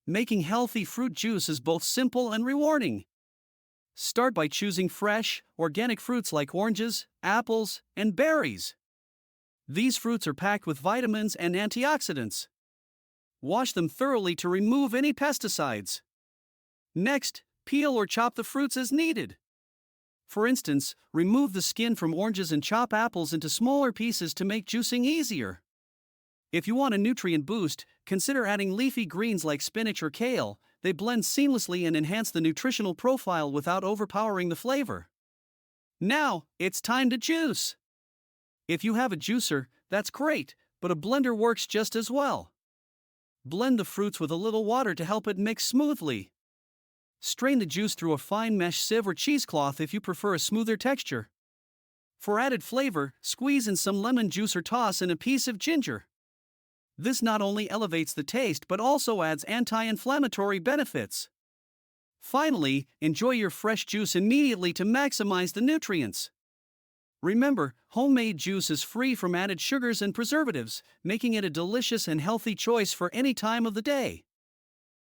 Making healthy fruit juice is both simple and rewarding. Start by choosing fresh, organic fruits like oranges, apples, and berries. These fruits are packed with vitamins and antioxidants. Wash them thoroughly to remove any pesticides. Next, peel or chop the fruits as needed. For instance, remove the skin from oranges and chop apples into smaller pieces to make juicing easier. If you want a nutrient boost, consider adding leafy greens like spinach or kale. They blend seamlessly and enhance the nutritional profile without overpowering the flavor. Now, it's time to juice. If you have a juicer, that's great, but a blender works just as well. Blend the fruits with a little water to help it mix smoothly. Strain the juice through a fine mesh sieve or cheesecloth if you prefer a smoother texture. For added flavor, squeeze in some lemon juice or toss in a piece of ginger. This not only elevates the taste but also adds anti-inflammatory benefits. Finally, enjoy your fresh juice immediately to maximize the nutrients. Remember, homemade juice is free from added sugars and preservatives, making it a delicious and healthy choice for any time of the day.